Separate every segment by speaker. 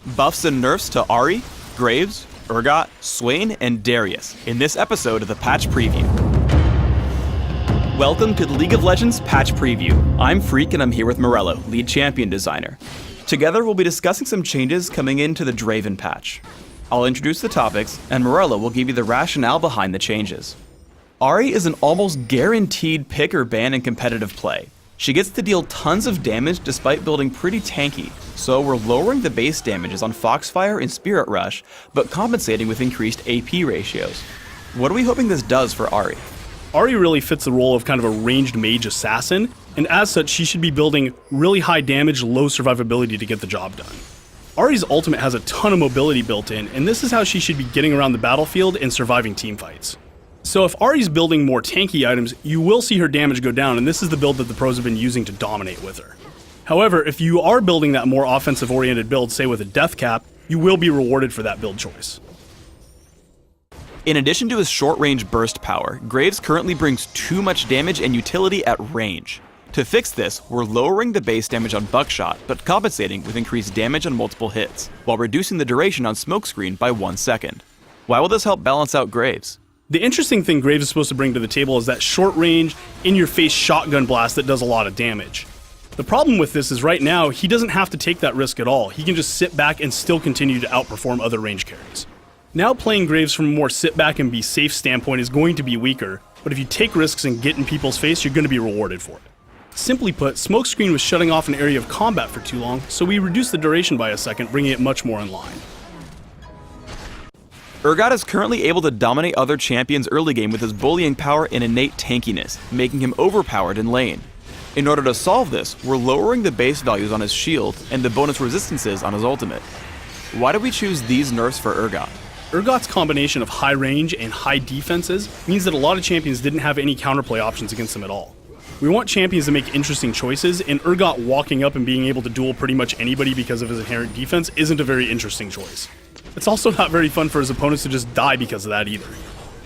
Speaker 1: Buffs and nerfs to Ahri, Graves, Urgot, Swain, and Darius in this episode of the Patch Preview. Welcome to the League of Legends Patch Preview. I'm Freak and I'm here with Morello, lead champion designer. Together we'll be discussing some changes coming into the Draven patch. I'll introduce the topics, and Morello will give you the rationale behind the changes. Ahri is an almost guaranteed pick or ban in competitive play. She gets to deal tons of damage despite building pretty tanky, so we're lowering the base damages on Foxfire and Spirit Rush, but compensating with increased AP ratios. What are we hoping this does for Ahri?
Speaker 2: Ahri really fits the role of kind of a ranged mage assassin, and as such she should be building really high damage, low survivability to get the job done. Ahri's ultimate has a ton of mobility built in, and this is how she should be getting around the battlefield and surviving teamfights. So if Ahri's building more tanky items, you will see her damage go down, and this is the build that the pros have been using to dominate with her. However, if you are building that more offensive-oriented build, say with a death cap, you will be rewarded for that build choice.
Speaker 1: In addition to his short-range burst power, Graves currently brings too much damage and utility at range. To fix this, we're lowering the base damage on Buckshot, but compensating with increased damage on multiple hits, while reducing the duration on Smokescreen by 1 second. Why will this help balance out Graves?
Speaker 2: The interesting thing Graves is supposed to bring to the table is that short-range, in-your-face shotgun blast that does a lot of damage. The problem with this is right now, he doesn't have to take that risk at all. He can just sit back and still continue to outperform other range carries. Now playing Graves from a more sit back and be safe standpoint is going to be weaker, but if you take risks and get in people's face, you're going to be rewarded for it. Simply put, Smokescreen was shutting off an area of combat for too long, so we reduced the duration by a second, bringing it much more in line.
Speaker 1: Urgot is currently able to dominate other champions early game with his bullying power and innate tankiness, making him overpowered in lane. In order to solve this, we're lowering the base values on his shield and the bonus resistances on his ultimate. Why do we choose these nerfs for Urgot?
Speaker 2: Urgot's combination of high range and high defenses means that a lot of champions didn't have any counterplay options against him at all. We want champions to make interesting choices, and Urgot walking up and being able to duel pretty much anybody because of his inherent defense isn't a very interesting choice. It's also not very fun for his opponents to just die because of that either.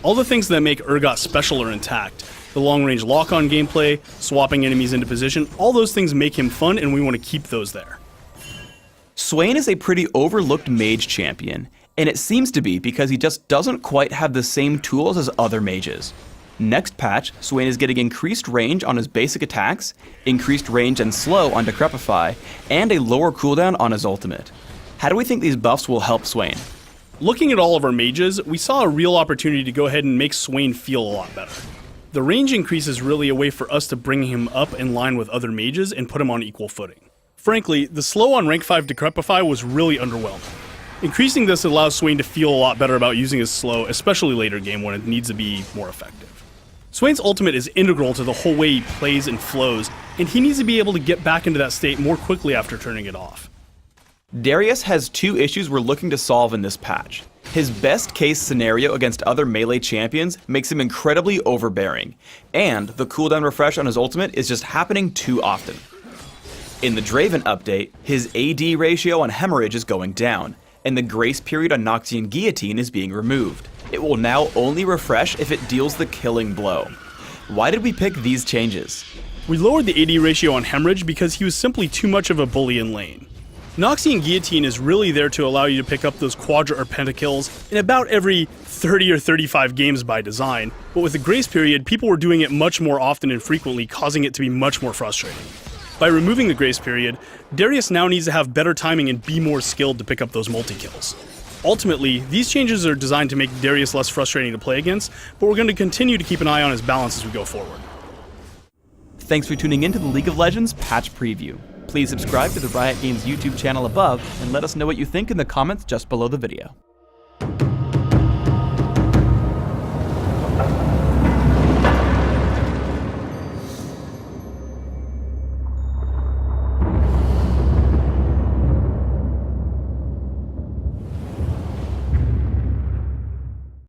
Speaker 2: All the things that make Urgot special are intact. The long-range lock-on gameplay, swapping enemies into position, all those things make him fun, and we want to keep those there.
Speaker 1: Swain is a pretty overlooked mage champion, and it seems to be because he just doesn't quite have the same tools as other mages. Next patch, Swain is getting increased range on his basic attacks, increased range and slow on Decrepify, and a lower cooldown on his ultimate. How do we think these buffs will help Swain?
Speaker 2: Looking at all of our mages, we saw a real opportunity to go ahead and make Swain feel a lot better. The range increase is really a way for us to bring him up in line with other mages and put him on equal footing. Frankly, the slow on rank 5 Decrepify was really underwhelming. Increasing this allows Swain to feel a lot better about using his slow, especially later game when it needs to be more effective. Swain's ultimate is integral to the whole way he plays and flows, and he needs to be able to get back into that state more quickly after turning it off.
Speaker 1: Darius has two issues we're looking to solve in this patch. His best case scenario against other melee champions makes him incredibly overbearing, and the cooldown refresh on his ultimate is just happening too often. In the Draven update, his AD ratio on Hemorrhage is going down, and the grace period on Noxian Guillotine is being removed. It will now only refresh if it deals the killing blow. Why did we pick these changes?
Speaker 2: We lowered the AD ratio on Hemorrhage because he was simply too much of a bully in lane. Noxian Guillotine is really there to allow you to pick up those quadra or pentakills in about every 30 or 35 games by design, but with the grace period, people were doing it much more often and frequently, causing it to be much more frustrating. By removing the grace period, Darius now needs to have better timing and be more skilled to pick up those multi-kills. Ultimately, these changes are designed to make Darius less frustrating to play against, but we're going to continue to keep an eye on his balance as we go forward.
Speaker 1: Thanks for tuning in to the League of Legends Patch Preview. Please subscribe to the Riot Games YouTube channel above and let us know what you think in the comments just below the video.